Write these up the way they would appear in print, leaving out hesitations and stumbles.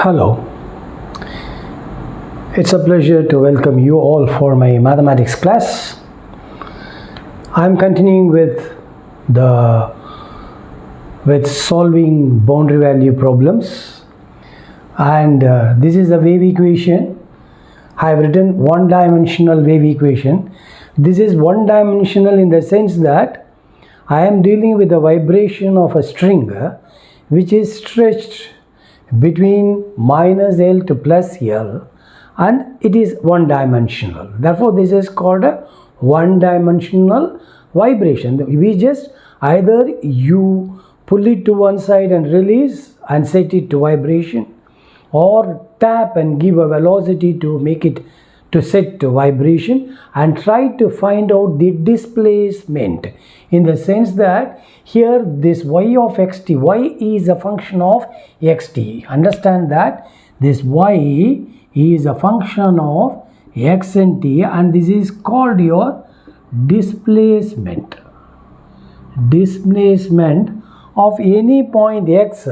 Hello, it's a pleasure to welcome you all for my mathematics class. I'm continuing with solving boundary value problems, and this is a wave equation. I have written one-dimensional wave equation. This is one-dimensional in the sense that I am dealing with the vibration of a string which is stretched between minus L to plus L, and it is one dimensional. Therefore this is called a one dimensional vibration. We just either you pull it to one side and release and set it to vibration, or tap and give a velocity to make it to set to vibration, and try to find out the displacement, in the sense that here this y of xt, y is a function of xt. Understand that this y is a function of x and t, and this is called your displacement of any point x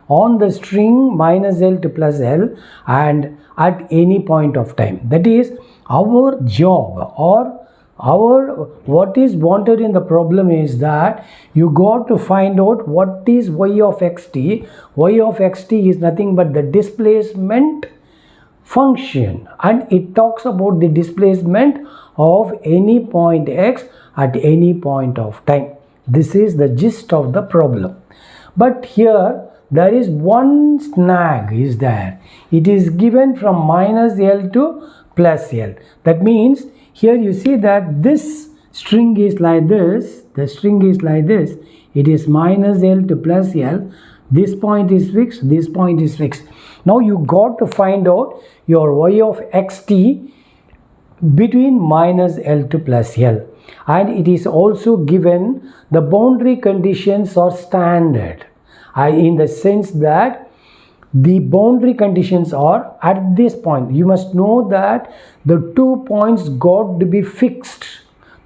on the string minus L to plus L and at any point of time. That is our job, or what is wanted in the problem is that you got to find out what is y of xt. Y of xt is nothing but the displacement function, and it talks about the displacement of any point x at any point of time. This is the gist of the problem. But here there is one snag is there. It is given from minus L to plus L. That means here you see that this string is like this. The string is like this. It is minus L to plus L. This point is fixed. This point is fixed. Now you got to find out your y of xt between minus L to plus L. And it is also given the boundary conditions are standard. In the sense that the boundary conditions are at this point. You must know that the 2 points got to be fixed.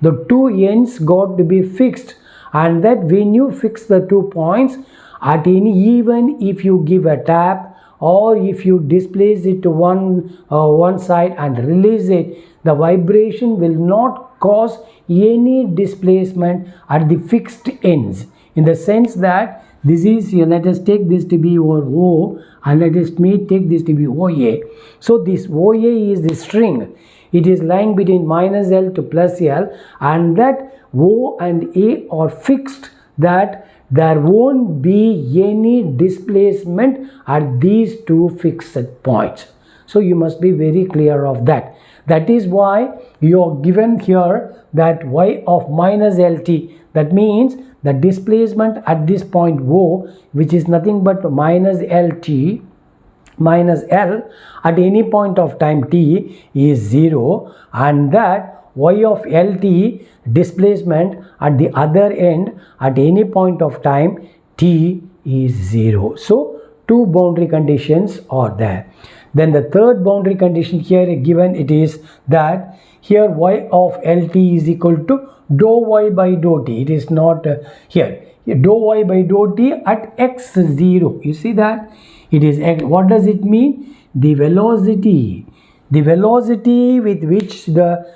The two ends got to be fixed, and that when you fix the 2 points at any, even if you give a tap or if you displace it to one side and release it, the vibration will not cause any displacement at the fixed ends, in the sense that this is here, let us take this to be our O, and let us take this to be OA. So this OA is the string. It is lying between minus L to plus L, and that O and A are fixed, that there won't be any displacement at these two fixed points. So you must be very clear of that. That is why you are given here that y of minus Lt. That means the displacement at this point O, which is nothing but minus Lt minus L at any point of time t, is 0, and that y of Lt displacement at the other end at any point of time t is 0. So two boundary conditions are there. Then the third boundary condition here given, it is that here y of Lt is equal to dou y by dou t. It is not here. Dou y by dou t at x0. You see that? It is x. What does it mean? The velocity with which the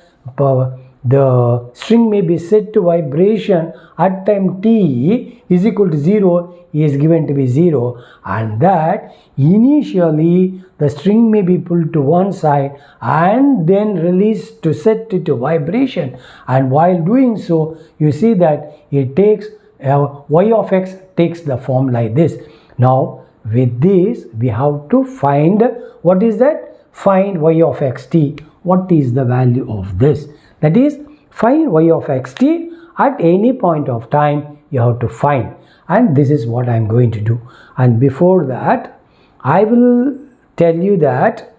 string may be set to vibration at time t is equal to 0 is given to be 0, and that initially the string may be pulled to one side and then released to set it to vibration, and while doing so you see that it takes y of x takes the form like this. Now with this we have to find, what is that? Find y of xt. What is the value of this? That is, find y of xt at any point of time you have to find, and this is what I am going to do. And before that I will tell you that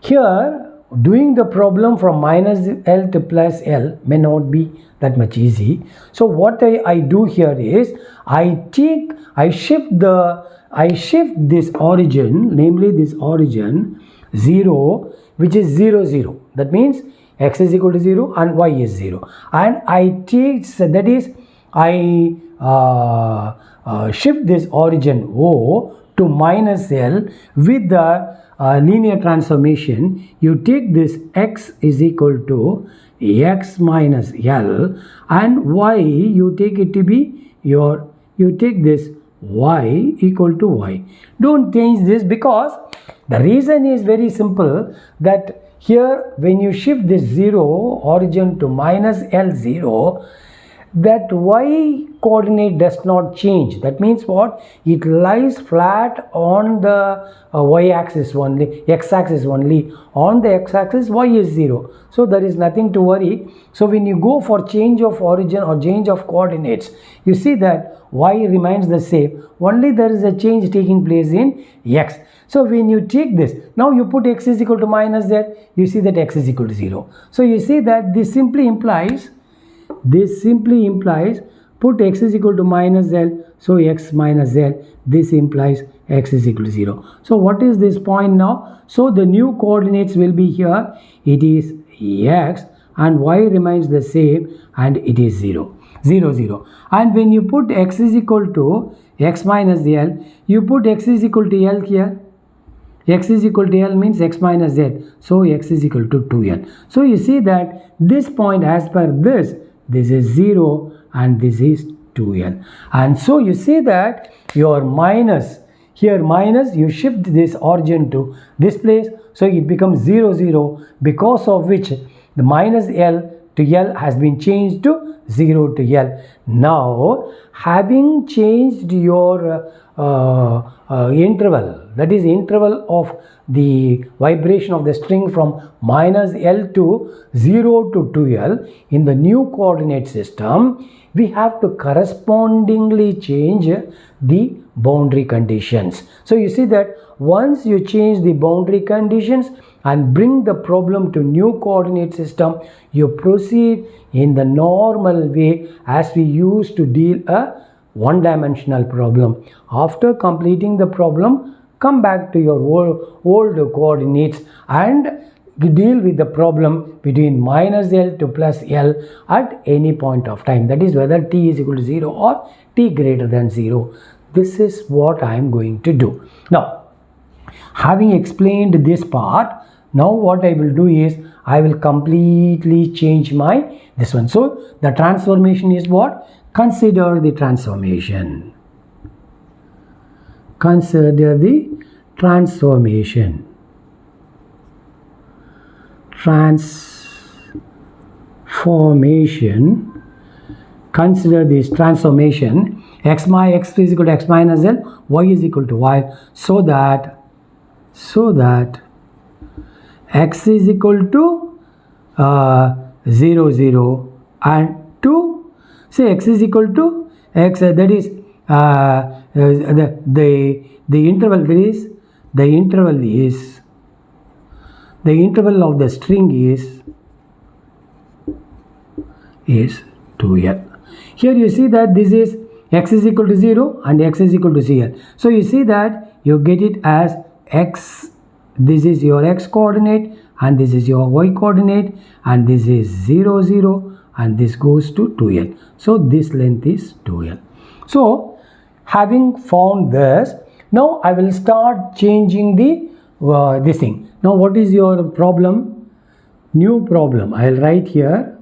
here doing the problem from minus L to plus L may not be that much easy. So what I do here is I shift this origin, namely this origin 0, which is 0 0. That means x is equal to 0 and y is 0, and I take, that is I shift this origin O to minus L with the linear transformation. You take this x is equal to x minus L, and y you take it to be you take this y equal to y. Don't change this, because the reason is very simple, that here when you shift this 0 origin to minus L0, that y coordinate does not change. That means what? It lies flat on the y axis only, x axis only. On the x axis y is 0, so there is nothing to worry. So when you go for change of origin or change of coordinates, you see that y remains the same, only there is a change taking place in x. So when you take this, now you put x is equal to minus z, you see that x is equal to 0. So you see that this simply implies put x is equal to minus z, so x minus z, this implies x is equal to 0. So what is this point now? So the new coordinates will be here, it is x, and y remains the same, and it is 0, 0, 0. And when you put x is equal to x minus L, you put x is equal to L here. X is equal to L means x minus z, so x is equal to 2L. So you see that this point, as per this is 0 and this is 2L. And so you see that your minus, here minus, you shift this origin to this place, so it becomes 0, 0, because of which the minus L to L has been changed to 0 to L. Now, having changed your interval, that is interval of the vibration of the string from minus L to 0 to 2L, in the new coordinate system, we have to correspondingly change the boundary conditions. So you see that once you change the boundary conditions and bring the problem to new coordinate system, you proceed in the normal way as we used to deal a one-dimensional problem. After completing the problem, come back to your old coordinates and deal with the problem between minus L to plus L at any point of time, that is whether t is equal to 0 or t greater than 0. This is what I am going to do. Now, having explained this part, now what I will do is I will completely change my this one. So the transformation is what? Consider the transformation. Consider the transformation. Transformation. Consider this transformation. X is equal to x minus L, y is equal to y, so that x is equal to 0, 0 and 2. Say x is equal to x, that is the interval, that is the interval of the string is 2L. Here you see that this is x is equal to 0 and x is equal to CL. So you see that you get it as x, this is your x coordinate and this is your y coordinate, and this is 0, 0 and this goes to 2L. So this length is 2L. So having found this, now I will start changing the this thing. Now what is your problem? New problem. I will write here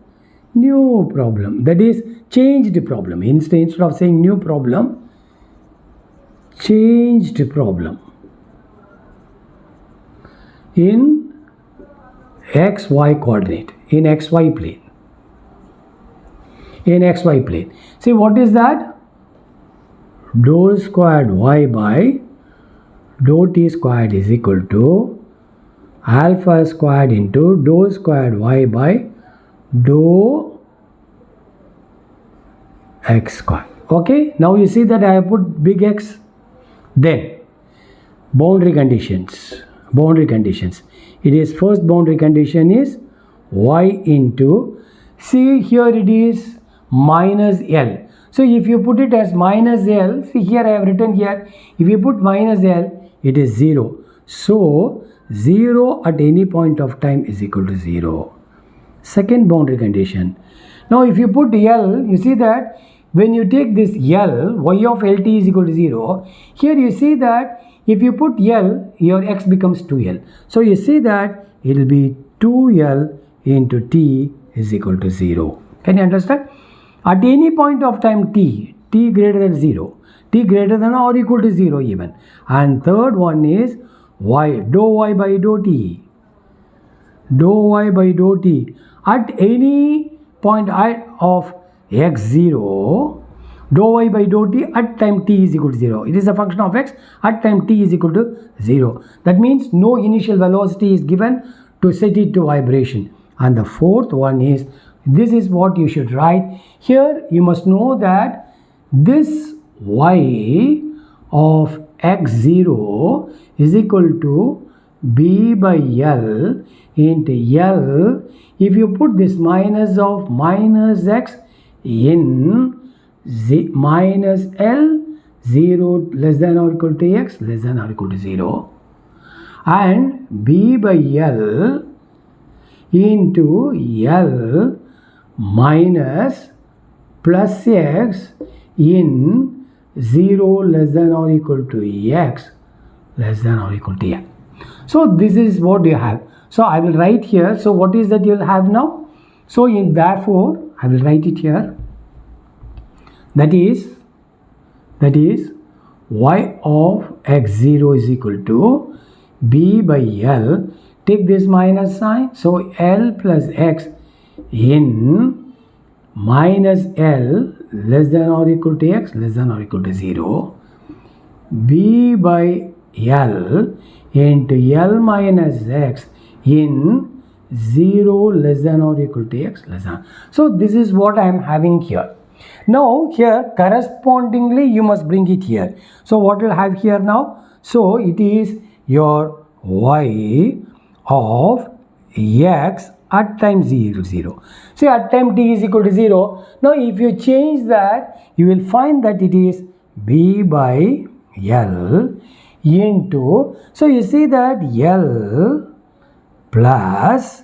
new problem, that is changed problem. Instead of saying new problem, changed problem in xy coordinate, in xy plane. In xy plane. See what is that? Dou squared y by dou t squared is equal to alpha squared into dou squared y by dou x squared. Okay, now you see that I have put big X. Then boundary conditions. It is first boundary condition is y into, see here it is minus L. So if you put it as minus L, see here I have written here, if you put minus L, it is 0. So 0 at any point of time is equal to 0. Second boundary condition. Now if you put L, you see that when you take this L, y of Lt is equal to 0, here you see that if you put L, your x becomes 2L. So you see that it will be 2L into t is equal to 0. Can you understand? At any point of time t greater than 0, t greater than or equal to 0 even. And third one is y, dou y by dou t. Dou y by dou t. At any point of x0, dou y by dou t at time t is equal to 0. It is a function of x at time t is equal to 0. That means no initial velocity is given to set it to vibration. And the fourth one is, this is what you should write. Here you must know that this y of x0 is equal to b by L into L. If you put this minus of minus x in minus L, 0 less than or equal to x less than or equal to 0, and b by L into L minus plus x in 0 less than or equal to x less than or equal to L. So this is what you have. So I will write here. So what is that you will have now? So therefore I will write it here. That is y of x0 is equal to b by L. Take this minus sign. So L plus x in minus L less than or equal to x less than or equal to 0. B by L into L minus x in 0 less than or equal to x less than. So this is what I am having here. Now here correspondingly you must bring it here. So what will have here now? So it is your y of x at time z equal to 0. See, at time t is equal to 0. Now if you change that, you will find that it is b by L into, so you see that L plus,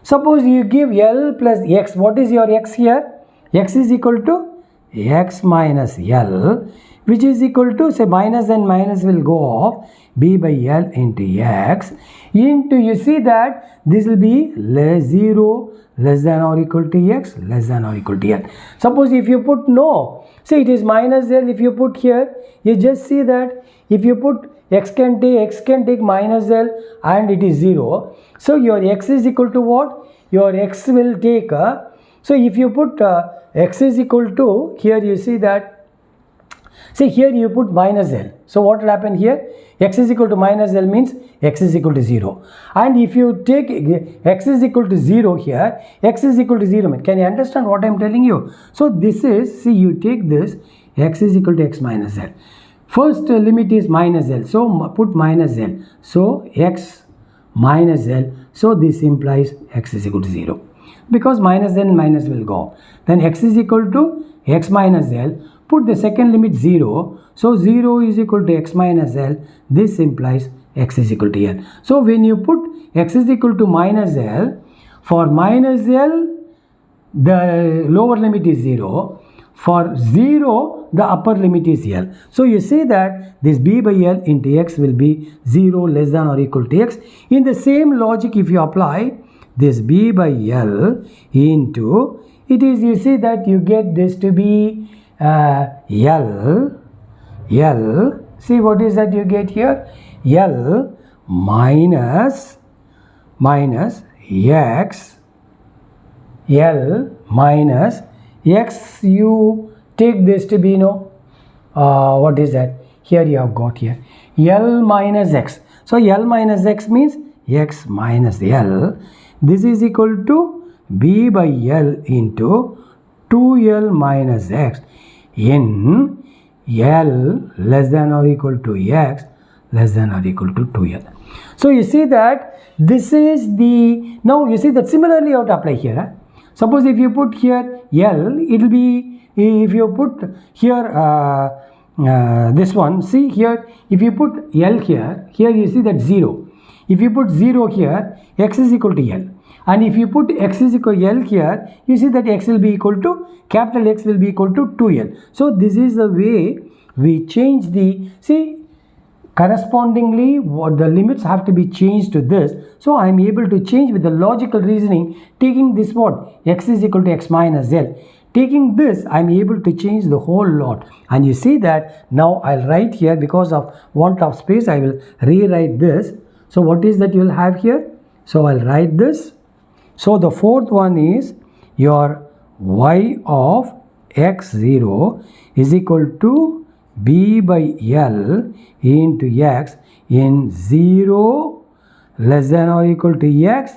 suppose you give L plus x. What is your x here? X is equal to x minus L, which is equal to, say, minus and minus will go off, b by L into x into, you see that this will be 0 less than or equal to x less than or equal to L. Suppose if you put no, see, it is minus L. If you put here, you just see that if you put x can take minus L and it is 0. So your x is equal to what? Your x will take so if you put x is equal to, here you see that, see, here you put minus L. So what will happen here? X is equal to minus L means x is equal to 0. And if you take x is equal to 0 here, x is equal to 0. Can you understand what I am telling you? So this is, see, you take this, x is equal to x minus L. First limit is minus L. So put minus L. So x minus L. So this implies x is equal to 0. Because minus L and minus will go. Then x is equal to x minus L. Put the second limit 0. So 0 is equal to x minus L. This implies x is equal to L. So when you put x is equal to minus L, for minus L, the lower limit is 0. For 0, the upper limit is L. So you see that this b by L into x will be 0 less than or equal to x. In the same logic, if you apply this b by L into, it is, you see that you get this to be L. See what is that you get here? L minus x, L minus x, you take this to be, what is that? Here you have got here L minus x. So L minus x means x minus L. This is equal to b by L into 2L minus x in L less than or equal to x less than or equal to 2L. So you see that this is the, now you see that similarly you have to apply here. Suppose if you put here L, it will be, if you put here this one, see here, if you put L here you see that 0. If you put 0 here, x is equal to L. And if you put x is equal to L here, you see that x will be equal to, capital X will be equal to 2L. So this is the way we change the, see, correspondingly what the limits have to be changed to this. So I am able to change with the logical reasoning, taking this what x is equal to x minus L. Taking this, I am able to change the whole lot. And you see that now I'll write here, because of want of space, I will rewrite this. So what is that you will have here? So I'll write this. So the fourth one is your y of x0 is equal to b by L into x in 0 less than or equal to x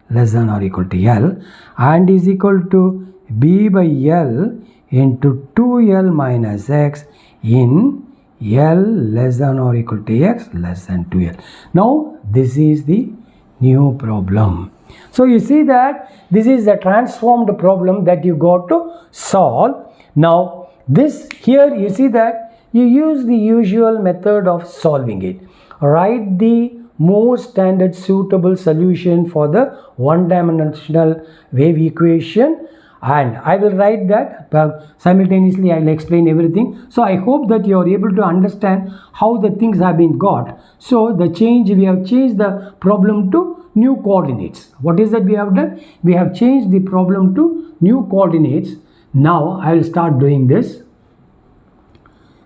less than or equal to L, and is equal to b by L into 2L minus x in L less than or equal to x less than 2L. Now this is the new problem. So you see that this is the transformed problem that you got to solve. Now this here you see that you use the usual method of solving it. Write the most standard suitable solution for the one-dimensional wave equation, and I will write that, simultaneously I will explain everything. So I hope that you are able to understand how the things have been got. So the change, we have changed the problem to new coordinates. What is that we have done? We have changed the problem to new coordinates. Now I will start doing this.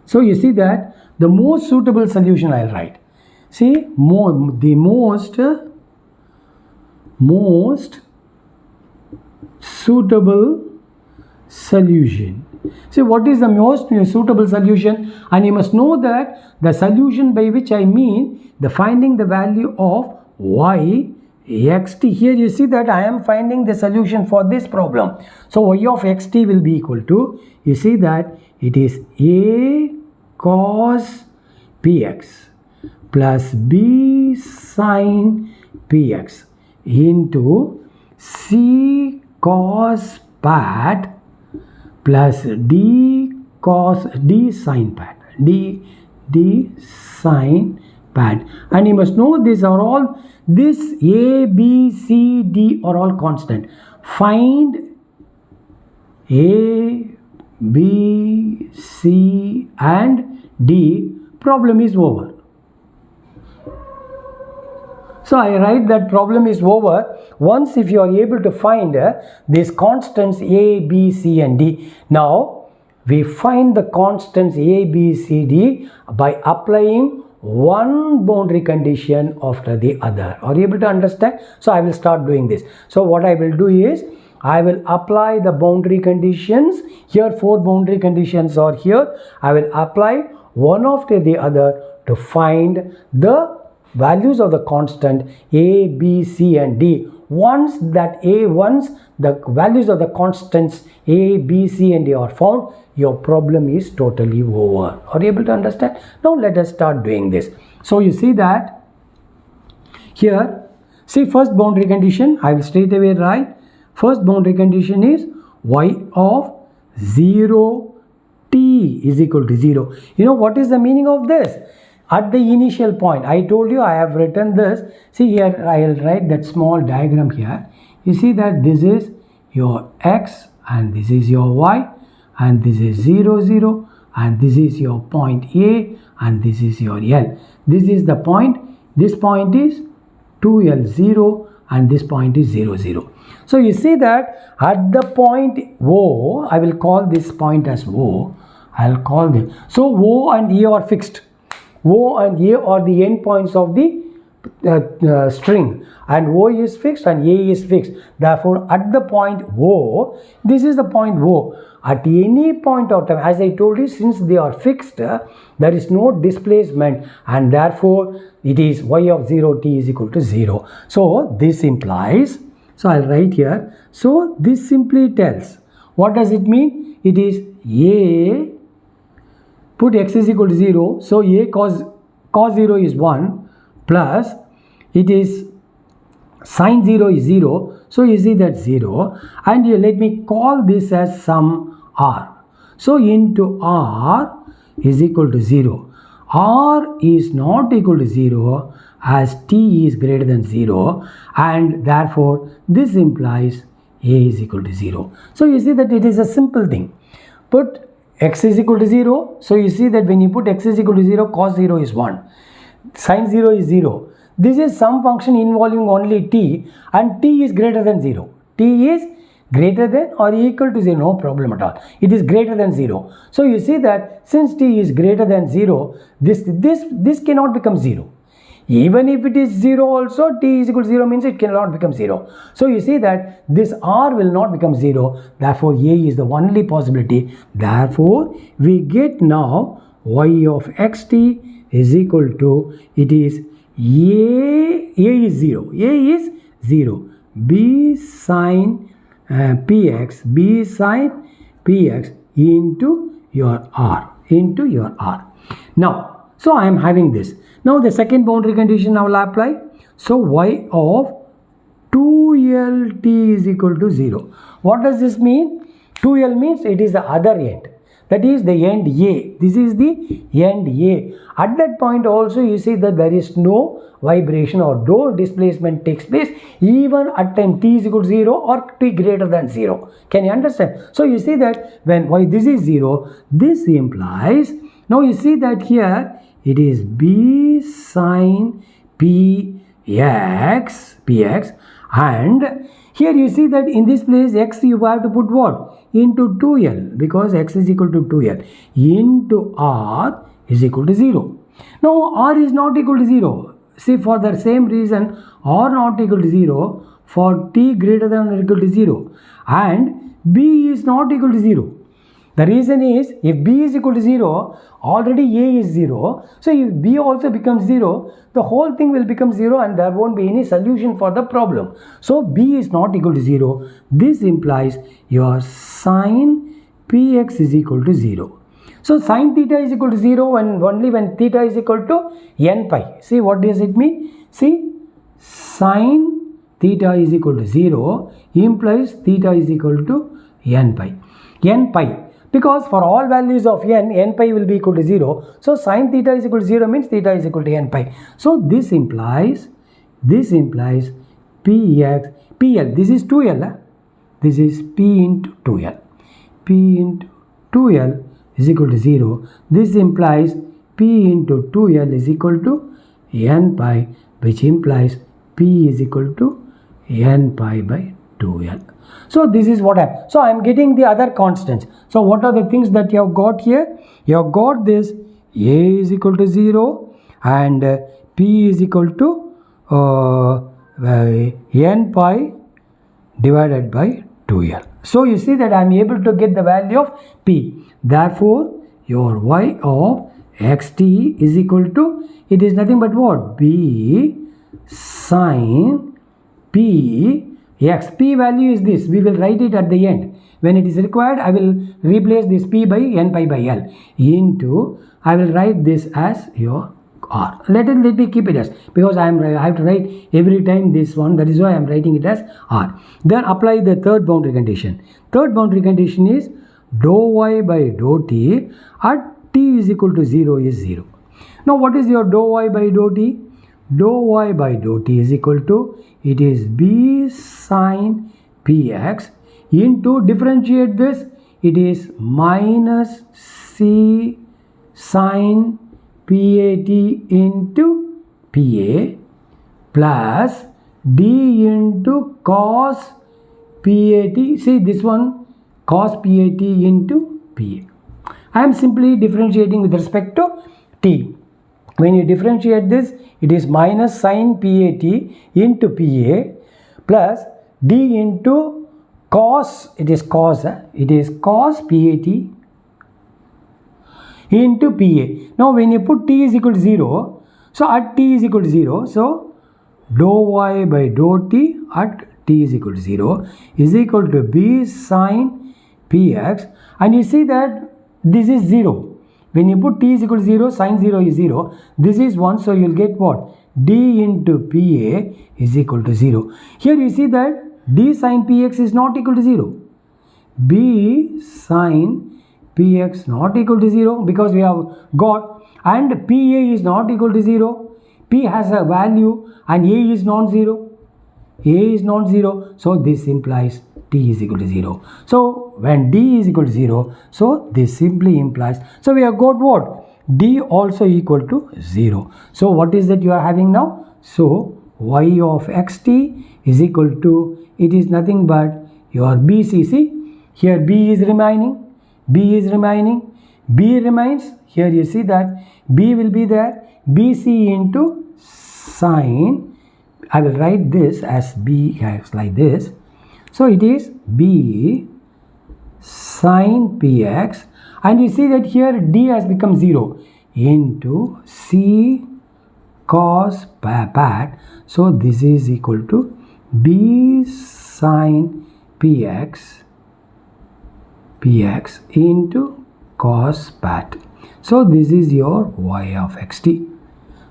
So you see that the most suitable solution I will write. See, the most suitable solution. See, what is the most suitable solution? And you must know that the solution, by which I mean the finding the value of y xt. Here you see that I am finding the solution for this problem. So y of xt will be equal to, you see that it is a cos px plus b sin px into c cos pat plus d sin pat, d sin pat. And you must know these are all, this a, b, c, d are all constant. Find a, b, c and d, problem is over. So I write that problem is over once if you are able to find these constants a, b, c and d. Now we find the constants a, b, c, d by applying one boundary condition after the other. Are you able to understand? So I will start doing this. So what I will do is, I will apply the boundary conditions. Here 4 boundary conditions are here. I will apply one after the other to find the values of the constant a, b, c and d. Once the values of the constants a, b, c and d are found, your problem is totally over. Are you able to understand? Now let us start doing this. So you see that here, see, first boundary condition, I will straight away write. First boundary condition is y of 0 t is equal to 0. You know what is the meaning of this? At the initial point, I told you I have written this. See here, I will write that small diagram here. You see that this is your x and this is your y, and this is 0, 0, and this is your point A and this is your L. This is the point. This point is 2L 0 and this point is 0, 0. So you see that at the point O, I will call this point as O. I will call them. So O and A are fixed. O and A are the endpoints of the string, and O is fixed and A is fixed. Therefore, at the point O, this is the point O. At any point of time, as I told you, since they are fixed, there is no displacement, and therefore it is y of 0 t is equal to 0. So this implies, so I'll write here. So this simply tells, what does it mean? It is A, put x is equal to 0, so A cos 0 is 1, plus it is sin 0 is 0, so you see that 0, and you let me call this as some r. So into r is equal to 0. R is not equal to 0 as t is greater than 0, and therefore this implies A is equal to 0. So you see that it is a simple thing. Put x is equal to 0. So you see that when you put x is equal to 0, cos 0 is 1. Sin 0 is 0. This is some function involving only t, and t is greater than 0. T is greater than or equal to 0, no problem at all. It is greater than 0. So you see that since t is greater than 0, this cannot become 0. Even if it is 0 also, t is equal to 0 means it cannot become 0. So you see that this r will not become 0. Therefore, a is the only possibility. Therefore, we get now y of xt is equal to, it is a is 0. A is 0. B sin px, b sin px into your r, Now, so I am having this. Now the second boundary condition I will apply. So y of 2lt is equal to 0. What does this mean? 2l means it is the other end. That is the end A. This is the end A. At that point also you see that there is no vibration or no displacement takes place even at time t is equal to 0 or t greater than 0. Can you understand? So you see that when y this is 0, this implies, now you see that here it is b sin px, and here you see that in this place x you have to put what? Into 2l, because x is equal to 2l, into r is equal to 0. Now r is not equal to 0. See, for the same reason r not equal to 0 for t greater than or equal to 0, and b is not equal to 0. The reason is, if b is equal to 0, already a is 0. So if b also becomes 0, the whole thing will become 0 and there won't be any solution for the problem. So b is not equal to 0. This implies your sin px is equal to 0. So sin theta is equal to 0 and only when theta is equal to n pi. See, what does it mean? See, sin theta is equal to 0 implies theta is equal to n pi. N pi. Because for all values of n pi will be equal to 0. So sin theta is equal to 0 means theta is equal to n pi. So this implies px, pl, this is 2l. This is p into 2l. P into 2l is equal to 0. This implies p into 2l is equal to n pi, which implies p is equal to n pi by 2l. So this is what I am getting the other constants. So what are the things that you have got here? You have got this a is equal to 0 and p is equal to n pi divided by 2l. So you see that I am able to get the value of p. Therefore, your y of xt is equal to, it is nothing but what? B sin p x. P value is this. We will write it at the end. When it is required, I will replace this p by n pi by l into, I will write this as your r. Let me keep it as, because I have to write every time this one. That is why I am writing it as r. Then apply the third boundary condition. Third boundary condition is dou y by dou t at t is equal to 0 is 0. Now what is your dou y by dou t? Dou y by dou t is equal to, it is b sin px into, differentiate this, it is minus c sin pat into pa plus d into cos pat. See this one, cos pat into pa. I am simply differentiating with respect to t. When you differentiate this, it is minus sin pat into pa plus d into cos, it is cos pat into pa. Now when you put t is equal to 0, so at t is equal to 0, so dou y by dou t at t is equal to 0 is equal to b sin px, and you see that this is 0. When you put t is equal to 0, sin 0 is 0. This is 1, so you will get what? D into pa is equal to 0. Here you see that d sin px is not equal to 0. B sin px not equal to 0, because we have got, and pa is not equal to 0. P has a value and a is non-zero. A is non-zero. So this implies t is equal to 0. So when d is equal to 0, so this simply implies, so we have got what? D also equal to 0. So what is that you are having now? So y of xt is equal to, it is nothing but your BCC. Here b is remaining, b remains. Here you see that b will be there, BC into sine, I will write this as b as like this. So it is b sine px, and you see that here d has become 0 into c cos pat. So this is equal to b sine px into cos pat. So this is your y of xt.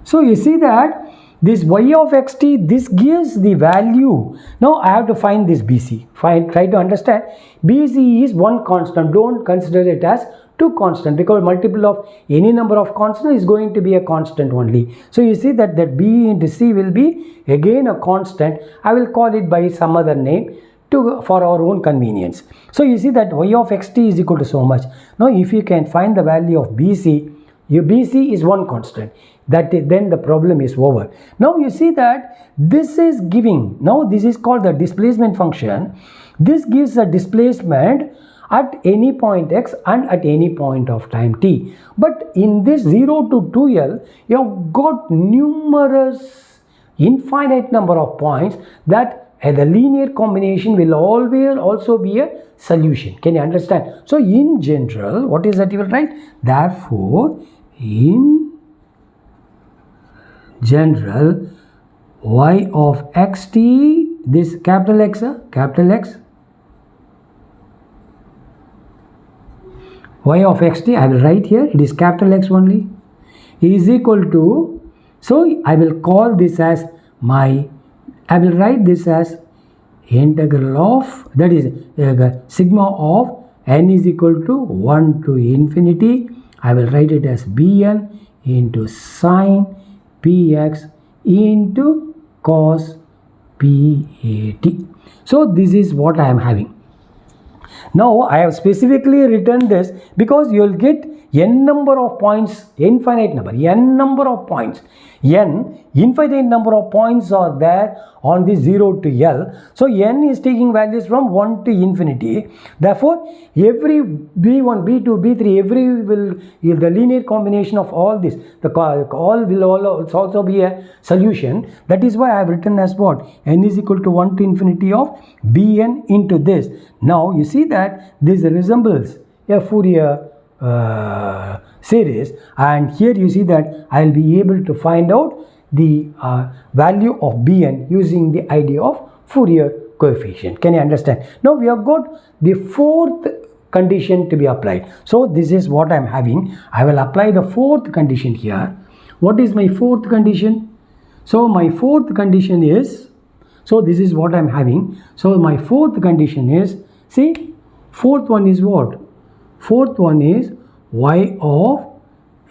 So you see that this y of xt, this gives the value. Now I have to find this BC. Try to understand. BC is one constant. Don't consider it as two constant, because multiple of any number of constant is going to be a constant only. So you see that b into c will be again a constant. I will call it by some other name for our own convenience. So you see that y of xt is equal to so much. Now if you can find the value of BC, your BC is one constant, then the problem is over. Now you see that this is giving, now this is called the displacement function. This gives a displacement at any point x and at any point of time t. But in this 0 to 2l, you have got numerous infinite number of points that the linear combination will always also be a solution. Can you understand? So in general, what is that you will write? Therefore, in general, y of xt, this capital X, y of xt, I will write here, it is capital X only, is equal to, so I will call this as I will write this as integral of, that is sigma of n is equal to 1 to infinity. I will write it as bn into sine px into cos pat. So this is what I am having. Now I have specifically written this because you will get n number of points, infinite number, n number of points, infinite number of points are there on the 0 to L. So n is taking values from 1 to infinity. Therefore every b1, b2, b3, every will, the linear combination of all this, the all will also be a solution. That is why I have written as what? N is equal to 1 to infinity of bn into this. Now you see that this resembles a Fourier series, and here you see that I will be able to find out the value of bn using the idea of Fourier coefficient. Can you understand? Now we have got the fourth condition to be applied. So this is what I am having. I will apply the fourth condition here. What is my fourth condition? So my fourth condition is, so this is what I am having. So my fourth condition is, see, fourth one is what? Fourth one is y of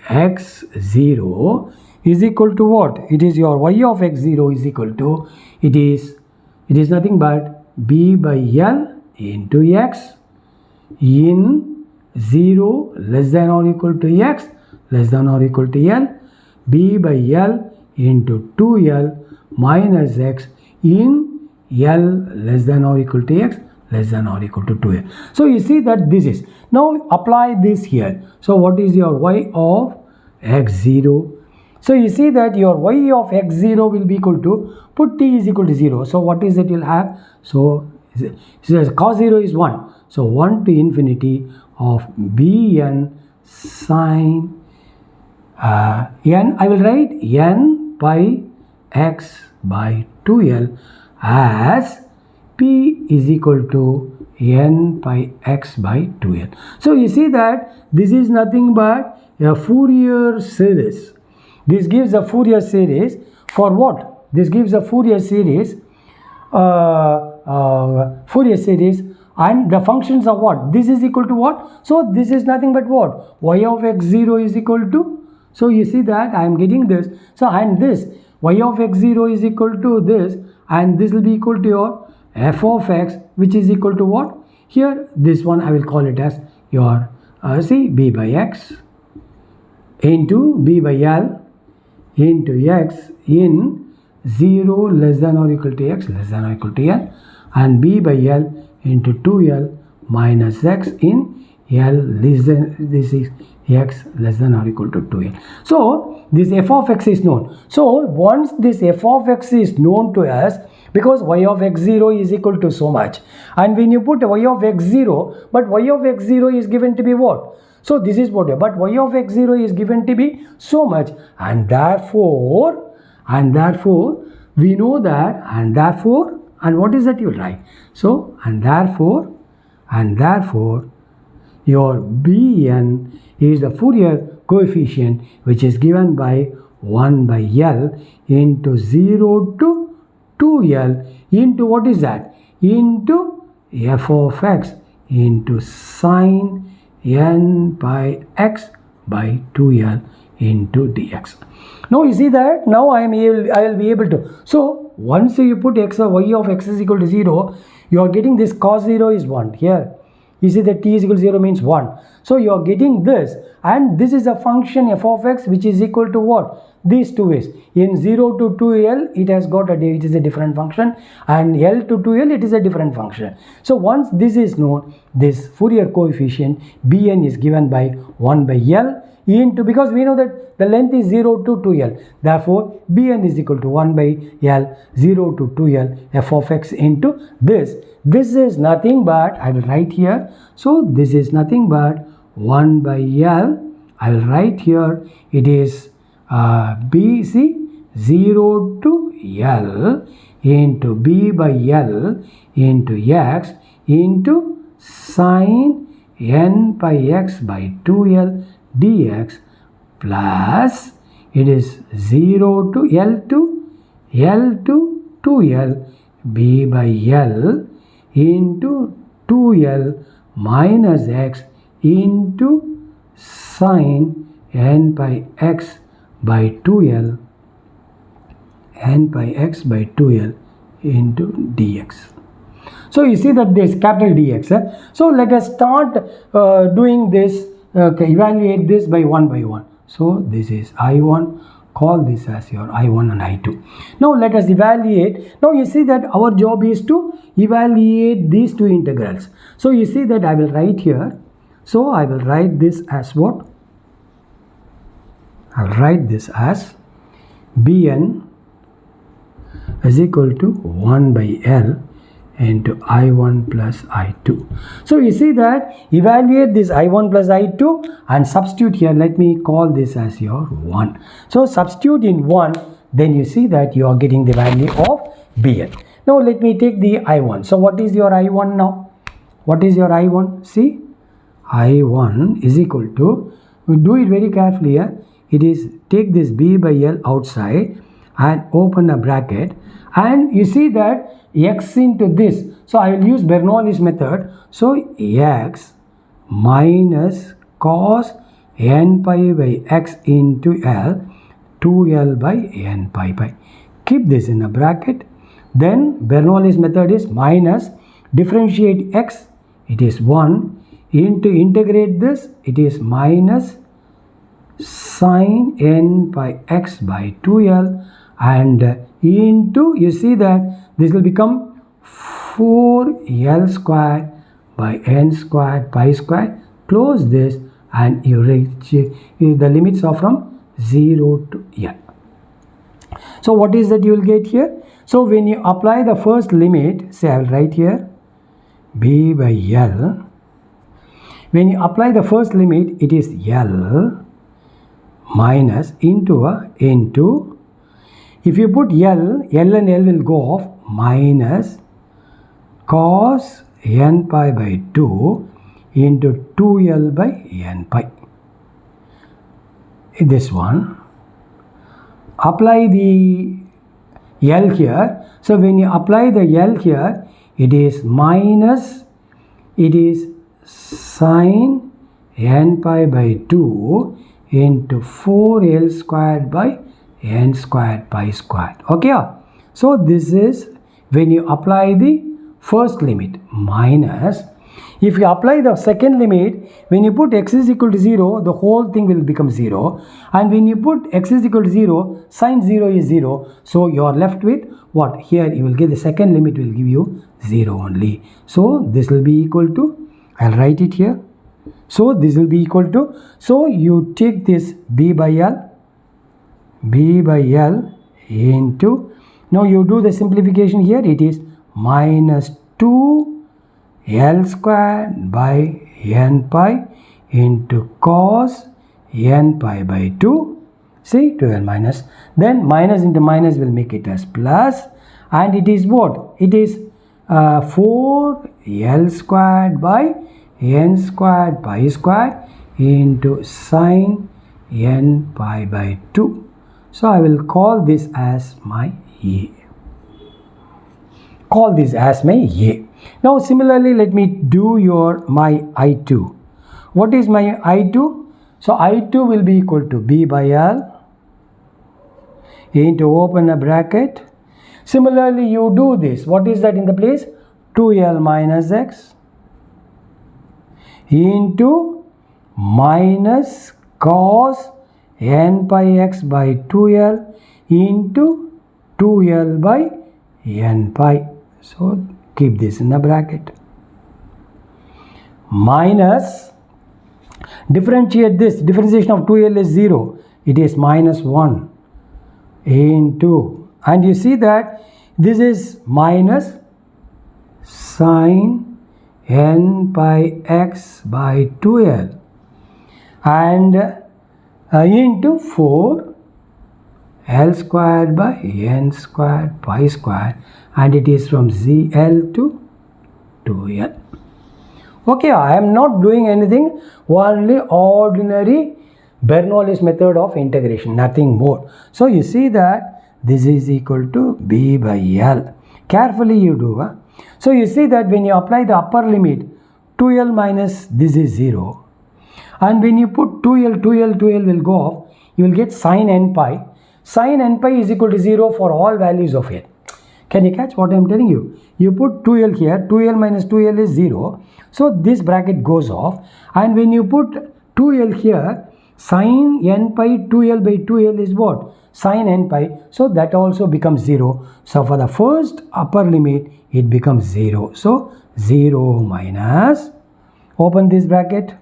x0 is equal to what? It is your y of x0 is equal to, it is nothing but b by L into x in 0 less than or equal to x less than or equal to L, b by L into 2L minus x in L less than or equal to x less than or equal to 2L. So you see that this is, now apply this here. So what is your y of x0? So you see that your y of x0 will be equal to, put t is equal to 0. So what is it you'll have? So cos 0 is 1. So 1 to infinity of bn sine n, I will write n pi x by 2L as p is equal to n pi x by 2L. So you see that this is nothing but a Fourier series. This gives a Fourier series for what? This gives a Fourier series, and the functions of what? This is equal to what? So this is nothing but what? Y of x0 is equal to, so you see that I am getting this. So and this y of x0 is equal to this, and this will be equal to your f of x, which is equal to what? Here, this one I will call it as your b by x into b by l into x in 0 less than or equal to x less than or equal to l, and b by l into 2l minus x in l less than, this is x less than or equal to 2l. So this f of x is known. So once this f of x is known to us, because y of x0 is equal to so much, and when you put y of x0, but y of x0 is given to be what? So this is what, but y of x0 is given to be so much, and therefore we know that, and therefore, and what is that you write? So and therefore your Bn is the Fourier coefficient which is given by 1 by L into 0 to 2L into what is that? Into f of x into sine n pi x by 2L into dx. Now you see that now I will be able to. So once you put x or y of x is equal to 0, you are getting this cos 0 is 1 here. You see that t is equal to 0 means 1. So you are getting this, and this is a function f of x which is equal to what? These two ways. In 0 to 2l it has got it is a different function, and l to 2l it is a different function. So once this is known, this Fourier coefficient Bn is given by 1 by L into, because we know that the length is 0 to 2l, therefore Bn is equal to 1 by L 0 to 2l f of x into this. This is nothing but, I will write here, so this is nothing but 1 by L, I will write here, it is BC 0 to L into b by L into x into sine n pi x by 2L dx plus it is 0 to L to 2L b by L into 2L minus x into sine n pi x by 2L into dx. So you see that this capital dx. So let us start doing this, evaluate this by one. So this is I1, call this as your I1 and I2. Now let us evaluate. Now you see that our job is to evaluate these two integrals. So you see that I will write here. So I will write this as what? I will write this as Bn is equal to 1 by L into I1 plus I2. So you see that evaluate this I1 plus I2 and substitute here. Let me call this as your 1. So substitute in 1, then you see that you are getting the value of Bn. Now let me take the I1. So what is your I1 now? What is your I1? See, I1 is equal to, we do it very carefully here. It is, take this b by L outside and open a bracket, and you see that x into this. So I will use Bernoulli's method. So x minus cos n pi by x into L 2L by n pi. Keep this in a bracket. Then Bernoulli's method is minus differentiate x, it is 1, into integrate this, it is minus sine n pi x by 2L, and into, you see that this will become 4L squared by n squared pi squared. Close this and you reach, the limits are from 0 to L. So what is that you will get here? So when you apply the first limit, say I will write here b by L. When you apply the first limit, it is L minus into, if you put L and L will go off, minus cos n pi by 2 into 2L by n pi. This one. Apply the L here. So when you apply the L here, it is minus, it is sine n pi by 2 into 4L squared by n squared pi squared. Okay. So this is when you apply the first limit minus, if you apply the second limit, when you put x is equal to 0, the whole thing will become 0, and when you put x is equal to 0, sin 0 is 0, so you are left with what? Here you will get the second limit will give you 0 only. So this will be equal to, I'll write it here. So this will be equal to, so you take this b by L into, now you do the simplification here, it is minus 2 L squared by n pi into cos n pi by 2, see, 2L minus, then minus into minus will make it as plus, and it is what? It is 4 L squared by n squared pi squared into sine n pi by 2. So I will call this as my A. Call this as my A. Now similarly, let me do my I2. What is my I2? So I2 will be equal to B by L into, open a bracket. Similarly, you do this. What is that in the place? 2L minus x into minus cos n pi x by 2L into 2L by n pi. So keep this in the bracket. Minus, differentiate this. Differentiation of 2L is 0. It is minus 1 into, and you see that this is minus sine n pi x by 2L and into 4 L squared by n squared pi squared, and it is from ZL to 2L. Okay, I am not doing anything, only ordinary Bernoulli's method of integration, nothing more. So you see that this is equal to B by L. Carefully you do. So you see that when you apply the upper limit, 2L minus this is 0. And when you put 2L will go off, you will get sine n pi. Sine n pi is equal to 0 for all values of n. Can you catch what I am telling you? You put 2L here, 2L minus 2L is 0. So this bracket goes off. And when you put 2L here, sine n pi 2L by 2L is what? Sine n pi. So that also becomes 0. So for the first upper limit, it becomes 0. So 0 minus, open this bracket.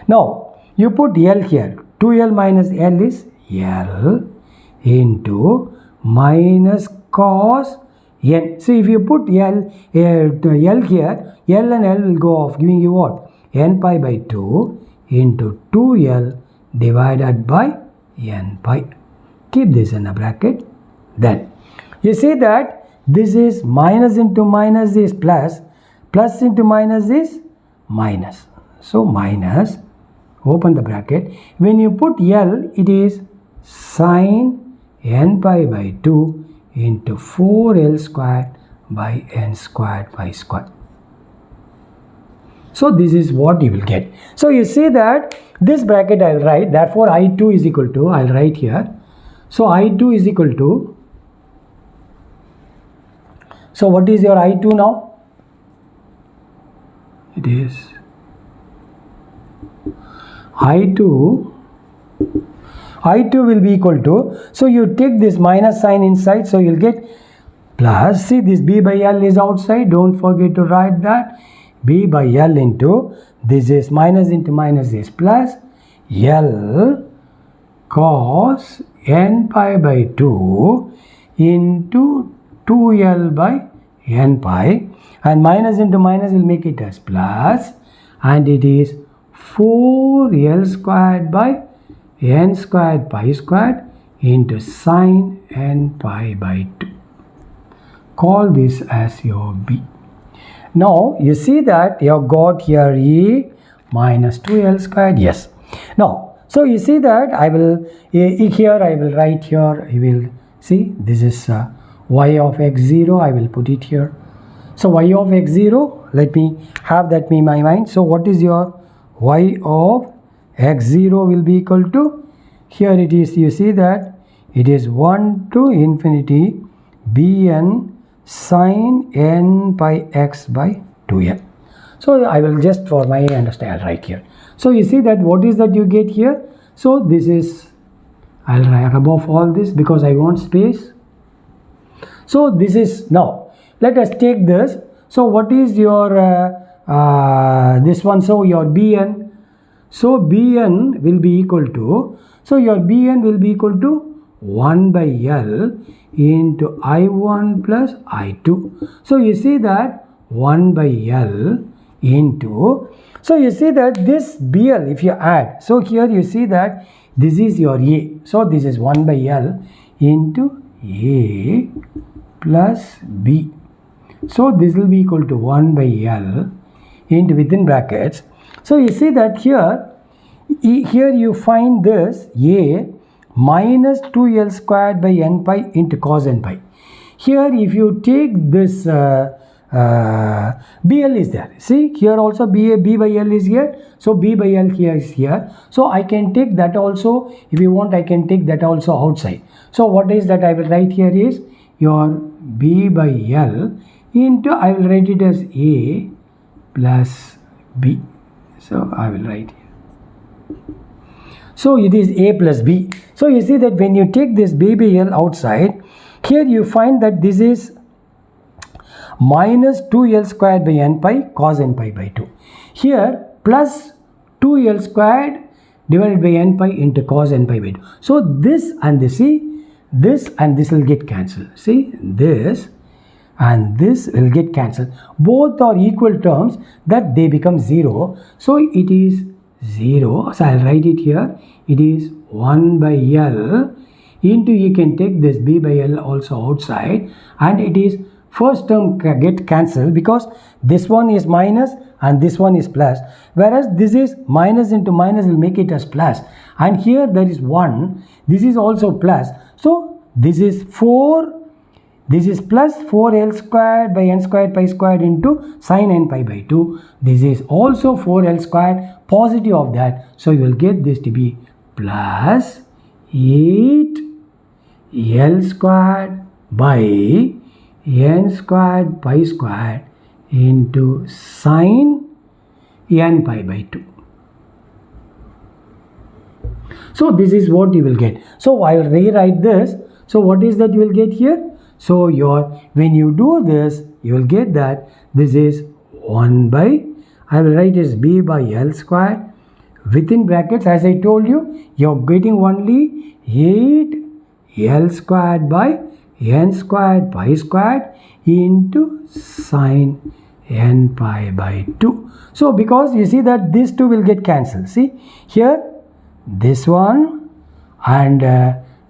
Now you put L here. 2L minus L is L into minus cos n. So if you put L here, L and L will go off, giving you what? N pi by 2 into 2L divided by n pi. Keep this in a bracket. Then you see that this is minus into minus is plus, plus into minus is minus. So minus, open the bracket. When you put L, it is sine n pi by 2 into 4L squared by n squared pi squared. So this is what you will get. So you see that this bracket I will write, therefore I2 is equal to, I will write here. So I2 is equal to, so what is your I2 now? It is I2 will be equal to, so you take this minus sign inside, so you will get plus, see this B by L is outside, don't forget to write that, B by L into, this is minus into minus is plus, L cos n pi by 2 into 2L by n pi, and minus into minus will make it as plus, and it is 4L squared by n squared pi squared into sine n pi by 2. Call this as your B. Now you see that you have got here E minus 2L squared. Yes. Now, so you see that I will here I will write here, you will see this is y of x0, I will put it here. So y of x0, let me have that in my mind. So what is your y of x0 will be equal to, here it is, you see that it is 1 to infinity bn sine n pi x by 2l. So I will just, for my understanding, I'll write here. So you see that what is that you get here? So this is, I'll rub off all this because I want space. So this is, now let us take this. So what is your this one? So your Bn, so Bn will be equal to, so your Bn will be equal to 1 by L into I1 plus I2. So you see that 1 by L into, so you see that this BL, if you add, so here you see that this is your A. So this is 1 by L into A plus B. So this will be equal to 1 by L into within brackets. So you see that here you find this A minus 2L squared by n pi into cos n pi. Here if you take this BL is there. See here also B by L is here. So B by L here is here. So I can take that also. If you want, I can take that also outside. So what is that I will write here is your B by L into, I will write it as A plus B. So I will write here. So it is A plus B. So you see that when you take this B by L outside, here you find that this is minus 2L squared by n pi cos n pi by 2. Here plus 2L squared divided by n pi into cos n pi by 2. So this and this, see, this and this will get cancelled. See, this and this will get cancelled. Both are equal terms, that they become 0. So it is 0. So I'll write it here. It is 1 by L into, you can take this B by L also outside, and it is first term get cancelled because this one is minus and this one is plus, whereas this is minus into minus will make it as plus, and here there is 1, this is also plus. So this is 4, this is plus 4L squared by n squared pi squared into sine n pi by 2. This is also 4L squared, positive of that. So you will get this to be plus 8L squared by n squared pi squared into sine n pi by 2. So this is what you will get. So I will rewrite this. So what is that you will get here? So when you do this, you will get that this is 1 by, I will write as B by L squared within brackets, as I told you, you are getting only 8L squared by n squared pi squared into sine n pi by 2. So because you see that these two will get cancelled. See here this one and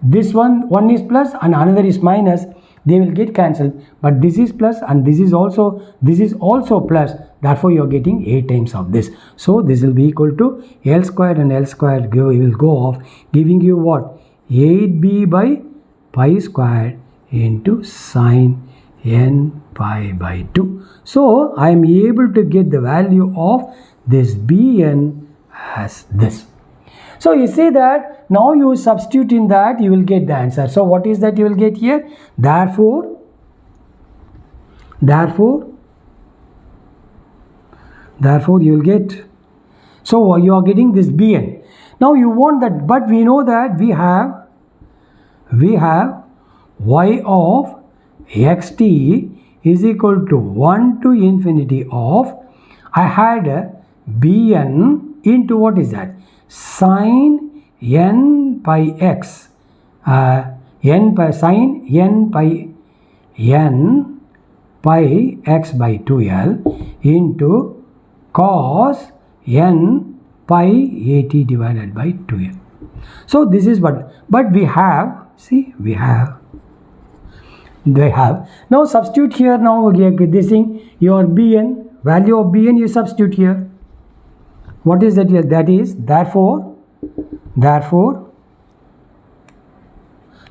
this one is plus and another is minus, they will get cancelled, but this is plus and this is also plus, therefore you are getting 8 times of this. So this will be equal to L squared and L squared will go off, giving you what? 8B by pi squared into sine n pi by 2. So I am able to get the value of this Bn as this. So you see that now you substitute in that, you will get the answer. So what is that you will get here? Therefore you will get, so you are getting this Bn. Now you want that, but we know that we have y of xt is equal to 1 to infinity of, I had Bn into what is that? Sine n pi x, sine n pi x by 2l into cos n pi at divided by 2l. So this is what, but we have, see, they have. Now substitute here, now this thing, your Bn, value of Bn you substitute here. What is that here? That is therefore,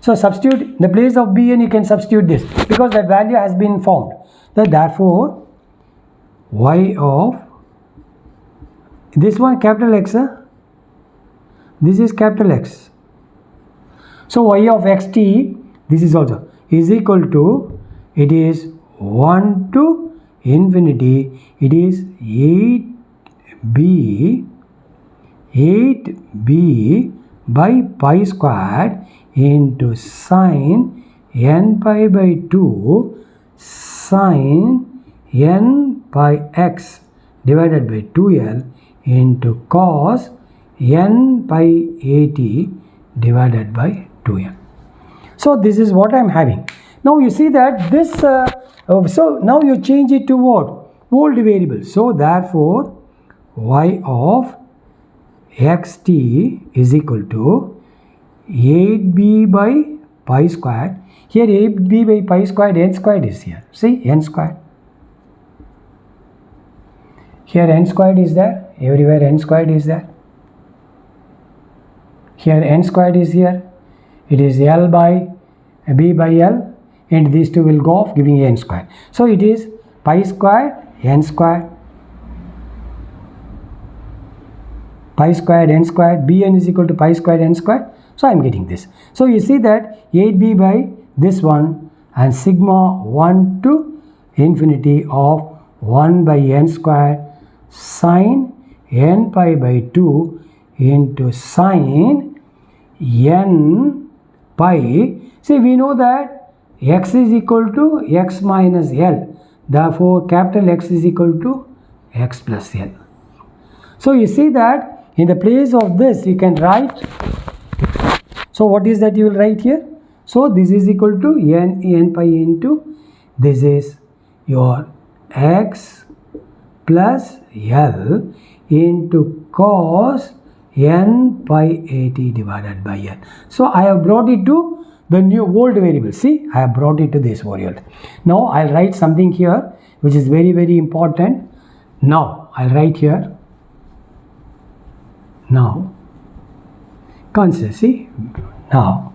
so substitute in the place of Bn, you can substitute this because that value has been found. So therefore y of this one capital X, this is capital X. So y of xt, this is also is equal to, it is 1 to infinity, it is 8b by pi squared into sine n pi by 2 sine n pi x divided by 2l into cos n pi at divided by 2l. So this is what I am having. Now you see that this, so now you change it to what? Old variable. So therefore y of xt is equal to 8b by pi squared. Here 8b by pi squared, n squared is here. See, n squared. Here n squared is there. Everywhere n squared is there. Here n squared is here. It is L by B by L, and these two will go off, giving n squared. So it is pi squared n squared, pi squared n squared, Bn is equal to pi squared n squared. So I am getting this. So you see that 8b by this one and sigma 1 to infinity of 1 by n squared sine n pi by 2 into sine n pi. See, we know that x is equal to x minus L. Therefore, capital X is equal to x plus L. So you see that in the place of this you can write. So what is that you will write here? So this is equal to n pi into, this is your x plus L into cos n pi at divided by L. So I have brought it to the new old variable. See, I have brought it to this variable. Now I'll write something here which is very, very important. Now I'll write here. Now consider, see, now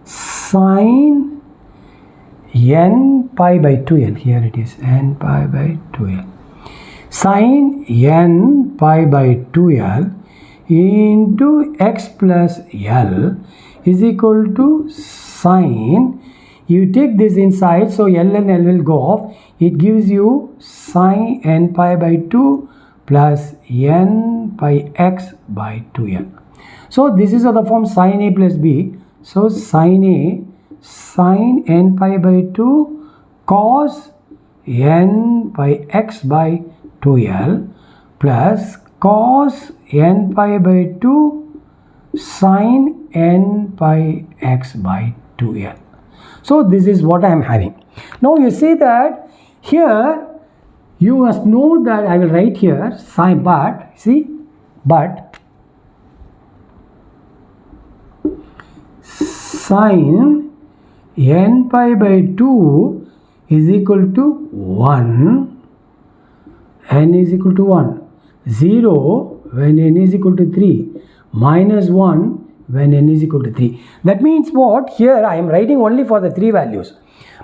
sine n pi by 2l, here it is n pi by 2l, sine n pi by 2l into x plus L is equal to sine, you take this inside, so L and L will go off, it gives you sine n pi by 2 plus n pi x by 2l. So this is of the form sine a plus b. So sine a, sine n pi by 2 cos n pi x by 2l plus cos n pi by 2 sine n pi x by 2l. So this is what I am having. Now you see that here you must know that I will write here sine, but see, but sine n pi by 2 is equal to 1, n is equal to 1, 0 when n is equal to 3, minus 1 when n is equal to 3. That means what? Here I am writing only for the 3 values.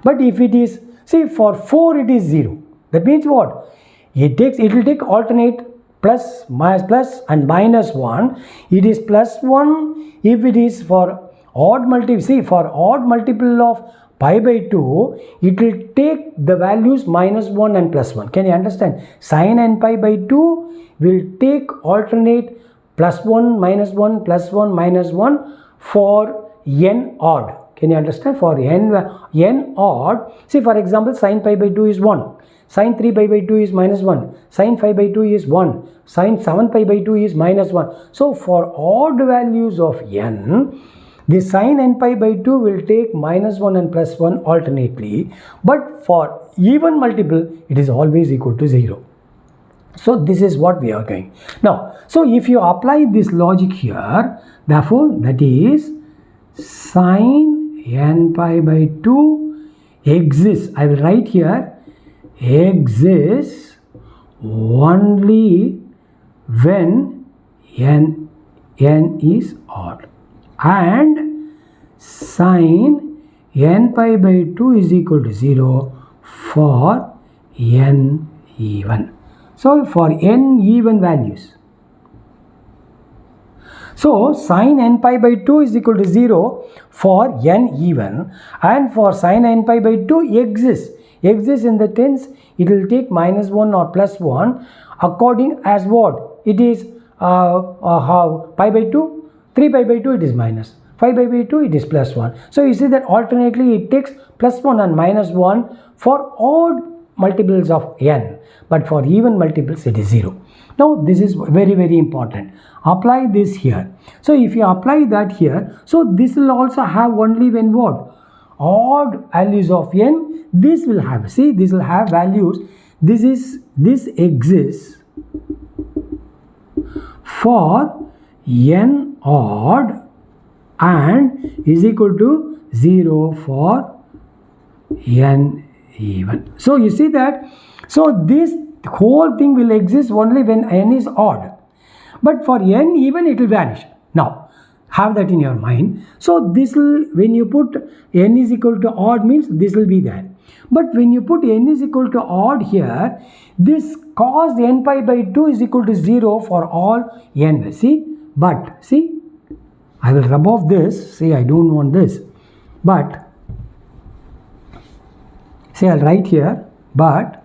But if it is, see, for 4 it is 0. That means what? It will take alternate plus, minus, plus and minus 1. It is plus 1 if it is for odd multiple. See, for odd multiple of pi by 2, it will take the values minus 1 and plus 1. Can you understand? Sine n pi by 2 will take alternate plus 1, minus 1, plus 1, minus 1 for n odd. Can you understand? For n odd, see, for example, sine pi by 2 is 1, sine 3 pi by 2 is minus 1, sine 5 by 2 is 1, sine 7 pi by 2 is minus 1. So for odd values of n, the sine n pi by 2 will take minus 1 and plus 1 alternately, but for even multiple, it is always equal to 0. So this is what we are going. Now, so if you apply this logic here, therefore that is sine n pi by 2 exists. I will write here exists only when n is odd, and sine n pi by 2 is equal to 0 for n even. So for n even values. So sin n pi by 2 is equal to 0 for n even, and for sin n pi by 2 exists in the sense it will take minus 1 or plus 1 according as what it is. How pi by 2, 3 pi by 2 it is minus, 5 pi by 2 it is plus 1. So you see that alternately it takes plus 1 and minus 1 for odd multiples of n, but for even multiples it is 0. Now this is very, very important. Apply this here. So if you apply that here, so this will also have only when what? Odd values of n, this will have, see, this will have values. This exists for n odd and is equal to 0 for n even. So you see that, so this whole thing will exist only when n is odd, but for n even it will vanish. Now have that in your mind. So this will, when you put n is equal to odd means this will be there, but when you put n is equal to odd here, this cos n pi by 2 is equal to 0 for all n. See, but see, I will rub off this. See, I don't want this, but see, I'll write here, but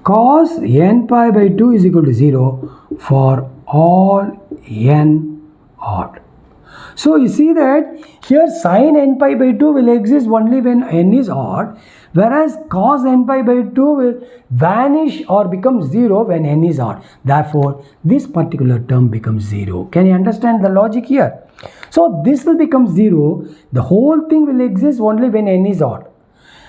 cos n pi by 2 is equal to 0 for all n odd. So you see that here sin n pi by 2 will exist only when n is odd, whereas cos n pi by 2 will vanish or become 0 when n is odd. Therefore, this particular term becomes 0. Can you understand the logic here? So this will become 0. The whole thing will exist only when n is odd.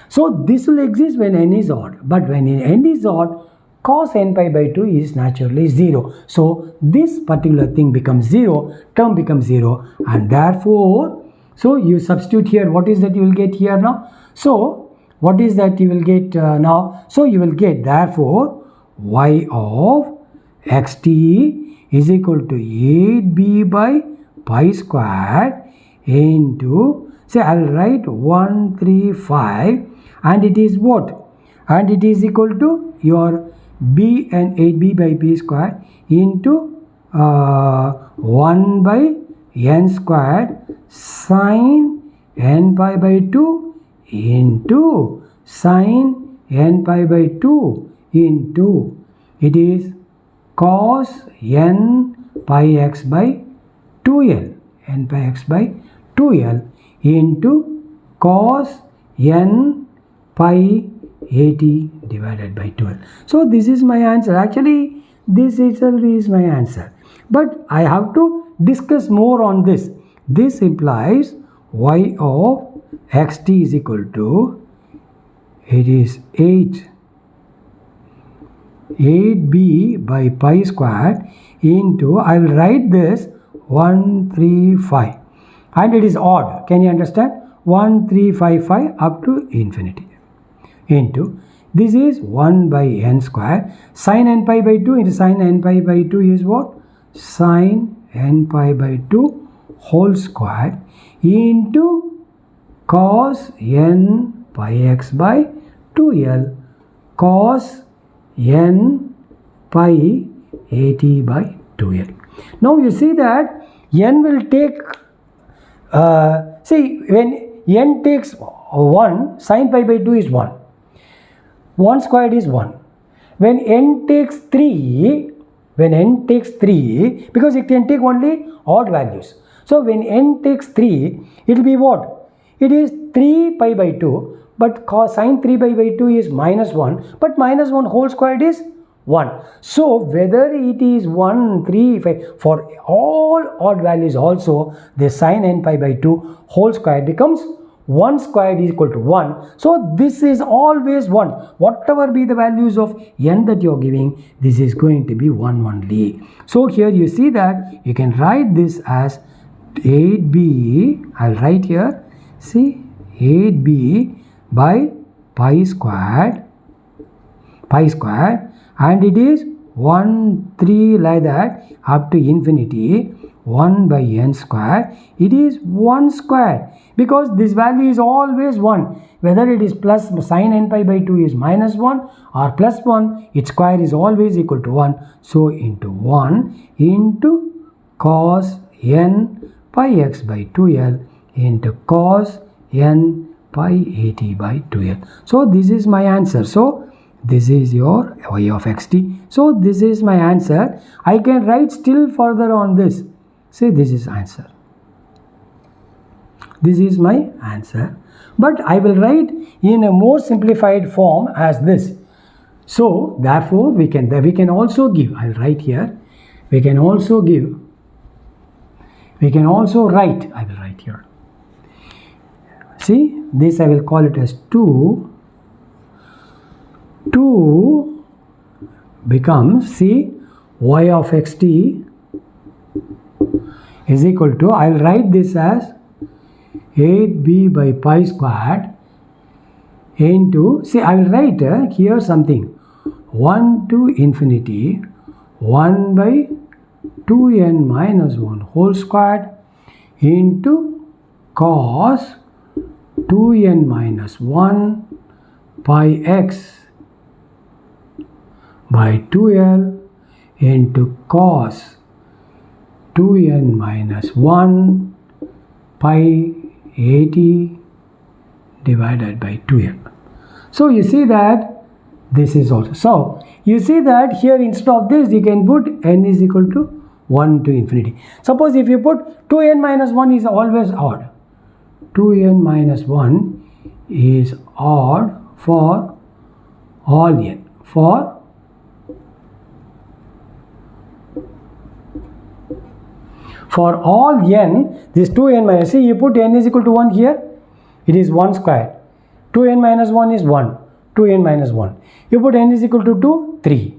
So this will exist when n is odd, but when n is odd, cos n pi by 2 is naturally 0. So this particular thing becomes 0, term becomes 0, and therefore, so you substitute here, what is that you will get here now? So what is that you will get now? So you will get, therefore, y of xt is equal to 8b by pi squared into, say I will write 135, and it is what? And it is equal to your b and 8b by p squared into 1 by n squared sin n pi by 2 into sin n pi by 2 into, it is cos n pi x by 2l, n pi x by 2l into cos n pi 80 divided by 12. So this is my answer. Actually, this itself is my answer, but I have to discuss more on this. This implies y of xt is equal to, it is 8b by pi squared into, I will write this 135, and it is odd. Can you understand? 1355 up to infinity into, this is 1 by n squared, sin n pi by 2 into sin n pi by 2 is what? Sin n pi by 2 whole squared into cos n pi x by 2l cos n pi 80 by 2l. Now you see that n will take, see, when n takes 1, sin pi by 2 is 1. 1 squared is 1. When n takes 3, because it can take only odd values. So when n takes 3, it will be what? It is 3 pi by 2, but cos sin 3 pi by 2 is minus 1, but minus 1 whole squared is 1. So whether it is 1, 3, 5, for all odd values also, the sin n pi by 2 whole squared becomes 1 squared is equal to 1. So this is always 1. Whatever be the values of n that you are giving, this is going to be 1 only. So here you see that you can write this as 8b, I will write here, see, 8b by pi squared, and it is 1, 3 like that up to infinity, 1 by n square, it is 1 square, because this value is always 1. Whether it is plus sine n pi by 2 is minus 1 or plus 1, its square is always equal to 1. So into 1 into cos n pi x by 2l into cos n pi at by 2l. So this is my answer. So this is your y of xt. So this is my answer. I can write still further on this. Say this is answer. This is my answer. But I will write in a more simplified form as this. So therefore we can also give, I will write here, we can also write, I will write here. See, this I will call it as 2 becomes, see, y of xt is equal to, I will write this as 8b by pi squared into, see, I will write here something, 1 to infinity 1 by 2n minus 1 whole squared into cos 2n minus 1 pi x by 2l into cos 2n minus 1 pi 80 divided by 2l. So you see that this is also. So you see that here instead of this you can put n is equal to 1 to infinity. Suppose if you put 2n minus 1 is always odd. 2n minus 1 is odd for all n. For all n, this 2n minus, see, you put n is equal to 1 here, it is 1 square. 2n minus 1 is 1, 2n minus 1. You put n is equal to 2, 3.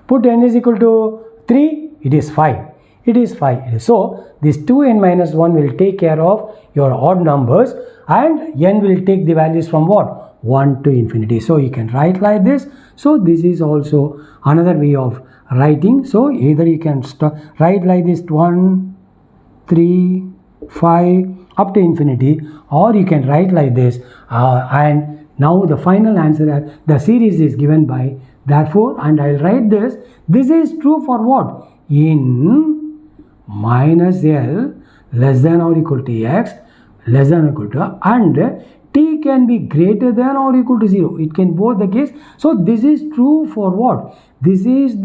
Put n is equal to 3, it is 5. It is 5. So, this 2n minus 1 will take care of your odd numbers, and n will take the values from what? 1 to infinity. So, you can write like this. So, this is also another way of writing. So either you can write like this 1, 3, 5 up to infinity, or you can write like this, and now the final answer, the series is given by, therefore, and I'll write this is true for what? In minus L less than or equal to x less than or equal to, and t can be greater than or equal to 0. It can both the case. So this is true for what? This is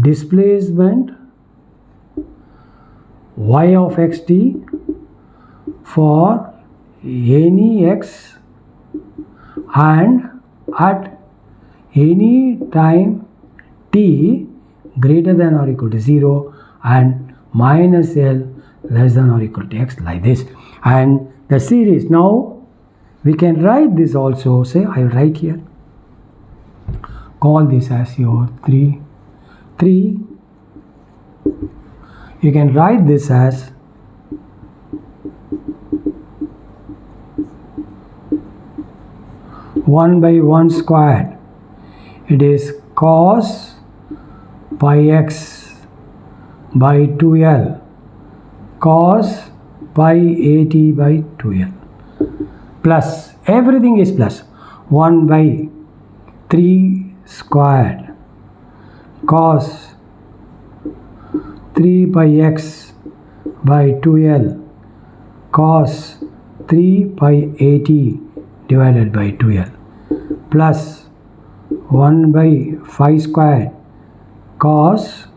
displacement y of xt for any x and at any time t greater than or equal to 0 and minus L less than or equal to x, like this. And the series, now we can write this also. Say I will write here, call this as your 3. You can write this as one by 1 squared. It is cos pi x by 2l cos pi at by 2l plus, everything is plus, 1 by 3 squared cos 3 pi x by 2l cos 3 pi at divided by 2l plus 1 by 5 squared cos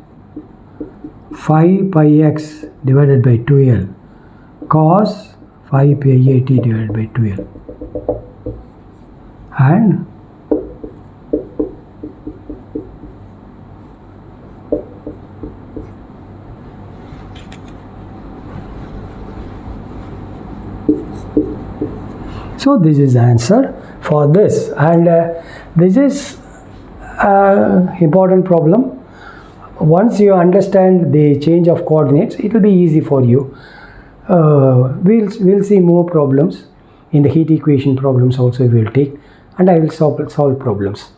5 pi x divided by 2l cos 5 pi at divided by 2l, and so this is the answer for this. And this is important problem. Once you understand the change of coordinates, it will be easy for you. We'll see more problems in the heat equation problems also we will take, and I will solve problems.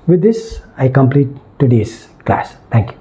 With this I complete today's class. Thank you.